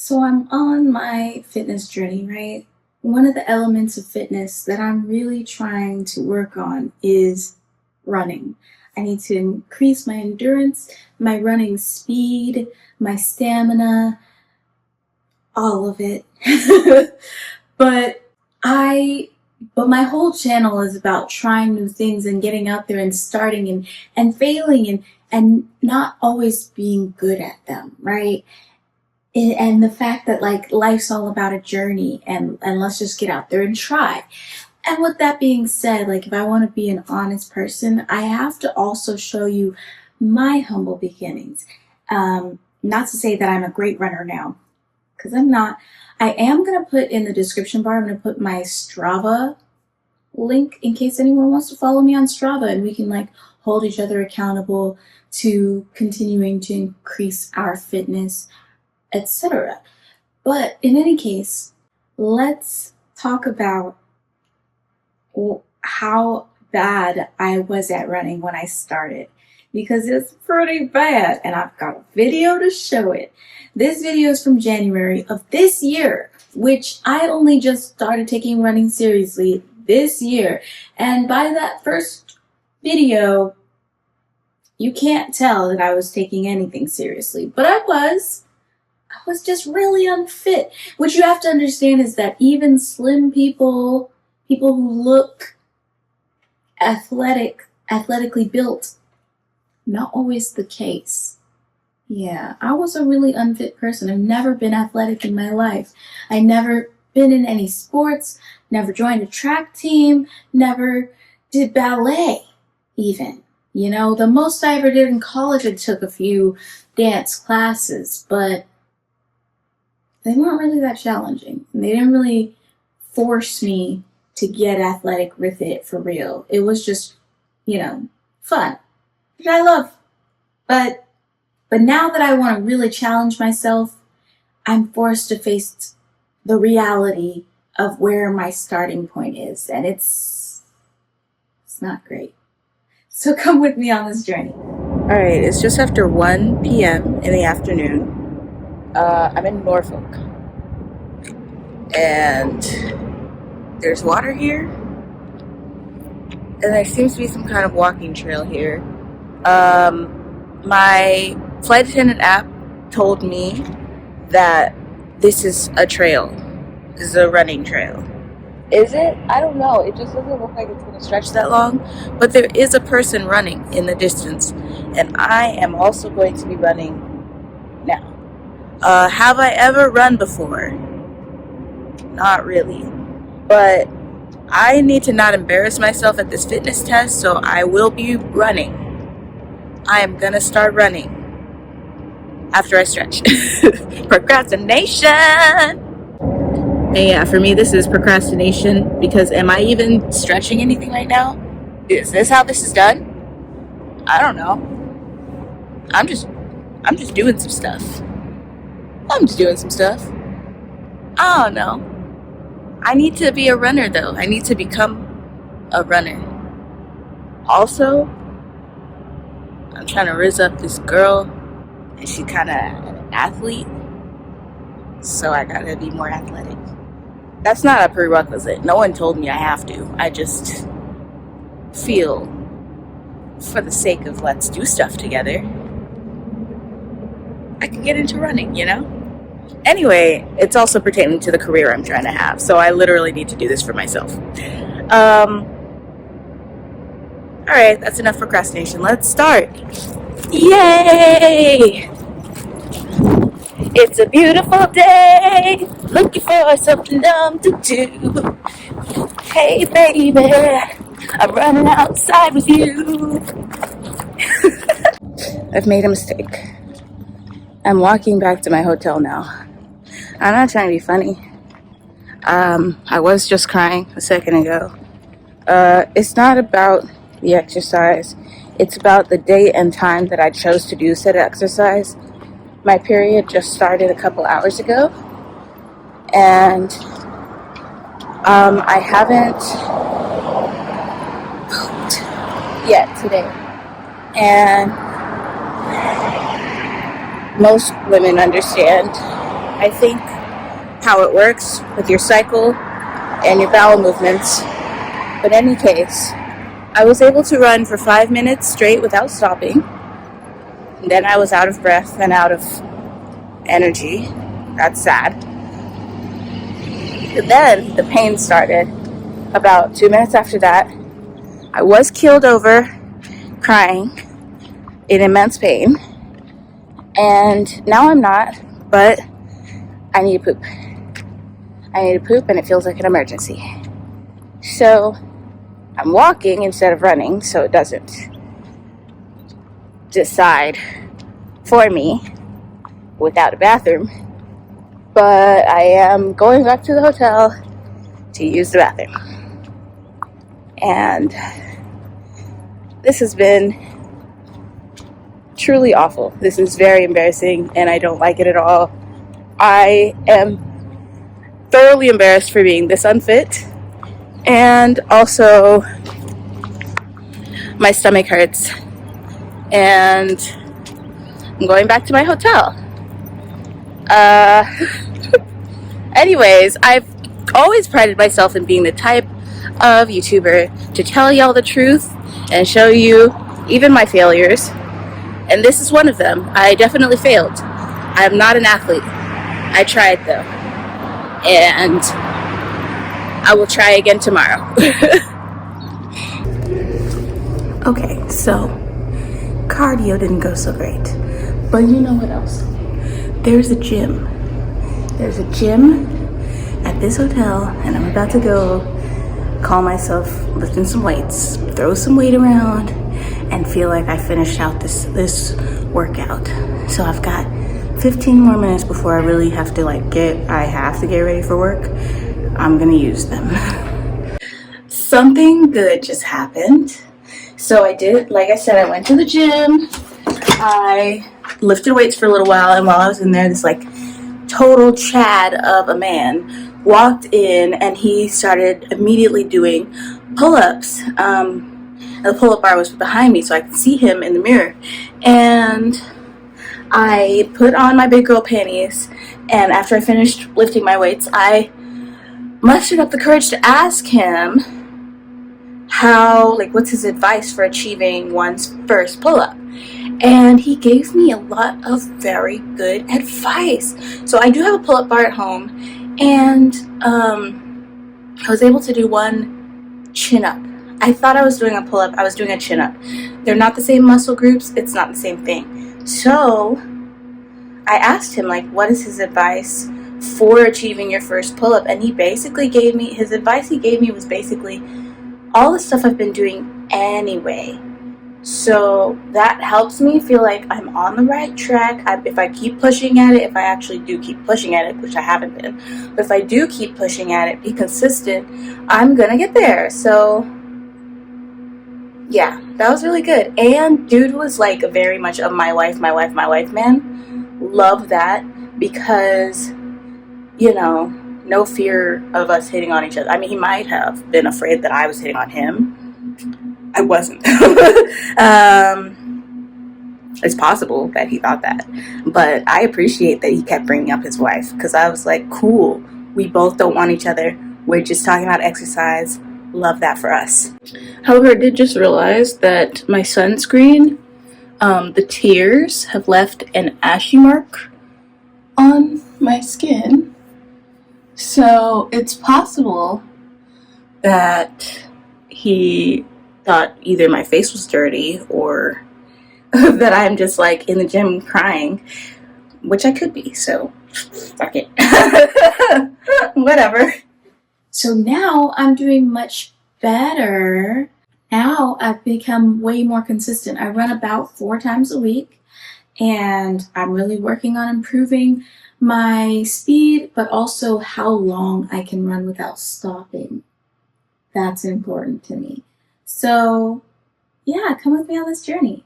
So I'm on my fitness journey, right? One of the elements of fitness that I'm really trying to work on is running. I need to increase my endurance, my running speed, my stamina, all of it. but I but my whole channel is about trying new things and getting out there and starting and failing and not always being good at them, right? And the fact that like life's all about a journey and let's just get out there and try. And with that being said, like if I want to be an honest person, I have to also show you my humble beginnings. Not to say that I'm a great runner now, because I'm not. I am going to put in the description bar, I'm going to put my Strava link in case anyone wants to follow me on Strava and we can like hold each other accountable to continuing to increase our fitness, etc. But in any case, let's talk about how bad I was at running when I started, because it's pretty bad and I've got a video to show it. This video is from January of this year, which I only just started taking running seriously this year. And by that first video, you can't tell that I was taking anything seriously, but I was just really unfit. What you have to understand is that even slim people who look athletically built, not always the case. Yeah, I was a really unfit person. I've never been athletic in my life. I never been in any sports, never joined a track team, never did ballet even. You know, the most I ever did in college, I took a few dance classes, but they weren't really that challenging. And they didn't really force me to get athletic with it for real. It was just, fun, which I love. But now that I want to really challenge myself, I'm forced to face the reality of where my starting point is. And it's not great. So come with me on this journey. All right, it's just after 1 p.m. in the afternoon. I'm in Norfolk, and there's water here, and there seems to be some kind of walking trail here. My flight attendant app told me that this is a trail. This is a running trail. Is it? I don't know. It just doesn't look like it's going to stretch that long, but there is a person running in the distance, and I am also going to be running now. Have I ever run before? Not really. But I need to not embarrass myself at this fitness test, so I will be running. I am gonna start running after I stretch. Procrastination! And yeah, for me this is procrastination, because am I even stretching anything right now? Is this how this is done? I don't know. I'm just doing some stuff. I don't know. I need to be a runner though. I need to become a runner. Also, I'm trying to rizz up this girl, and she's kind of an athlete, so I gotta be more athletic. That's not a prerequisite. No one told me I have to. I just feel, for the sake of let's do stuff together, I can get into running, Anyway, it's also pertaining to the career I'm trying to have, so I literally need to do this for myself. Alright, that's enough procrastination. Let's start. Yay! It's a beautiful day, looking for something dumb to do. Hey baby, I'm running outside with you. I've made a mistake. I'm walking back to my hotel now. I'm not trying to be funny. I was just crying a second ago. It's not about the exercise. It's about the date and time that I chose to do said exercise. My period just started a couple hours ago, and I haven't pooped yet today. And most women understand I think, how it works with your cycle and your bowel movements. But in any case, I was able to run for 5 minutes straight without stopping. And then I was out of breath and out of energy. That's sad. And then the pain started. About 2 minutes after that, I was keeled over, crying in immense pain. And now I'm not, but I need to poop. I need to poop, and it feels like an emergency. So I'm walking instead of running, so it doesn't decide for me without a bathroom. But I am going back to the hotel to use the bathroom. And this has been truly awful. This is very embarrassing, and I don't like it at all. I am thoroughly embarrassed for being this unfit, and also my stomach hurts, and I'm going back to my hotel. Anyways, I've always prided myself in being the type of YouTuber to tell y'all the truth and show you even my failures, and this is one of them. I definitely failed. I'm not an athlete. I tried though, and I will try again tomorrow. Okay, so cardio didn't go so great, but you know what else? There's a gym. There's a gym at this hotel, and I'm about to go call myself lifting some weights, throw some weight around, and feel like I finished out this workout. So I've got 15 more minutes before I really have to get ready for work. I'm gonna use them. Something good just happened. So I did, like I said, I went to the gym. I lifted weights for a little while, and while I was in there, this total Chad of a man walked in, and he started immediately doing pull-ups. The pull-up bar was behind me, so I could see him in the mirror. And I put on my big girl panties, and after I finished lifting my weights, I mustered up the courage to ask him what's his advice for achieving one's first pull-up. And he gave me a lot of very good advice. So I do have a pull-up bar at home, and I was able to do one chin-up. I thought I was doing a pull-up. I was doing a chin-up. They're not the same muscle groups. It's not the same thing. So I asked him, what is his advice for achieving your first pull-up? And he basically gave me, his advice he gave me was basically all the stuff I've been doing anyway. So that helps me feel like I'm on the right track. If I keep pushing at it, if I actually do keep pushing at it, which I haven't been, but if I do keep pushing at it, be consistent, I'm gonna get there. So yeah, that was really good. And dude was very much a my wife man. Love that, because no fear of us hitting on each other. I mean, he might have been afraid that I was hitting on him. I wasn't. It's possible that he thought that, but I appreciate that he kept bringing up his wife, because I was like, cool, we both don't want each other, we're just talking about exercise. Love that for us. However, I did just realize that my sunscreen, the tears have left an ashy mark on my skin, so it's possible that he thought either my face was dirty or that I'm just in the gym crying, which I could be, so fuck it. Whatever. So now I'm doing much better. Now I've become way more consistent. I run about 4 times a week, and I'm really working on improving my speed, but also how long I can run without stopping. That's important to me. So yeah, come with me on this journey.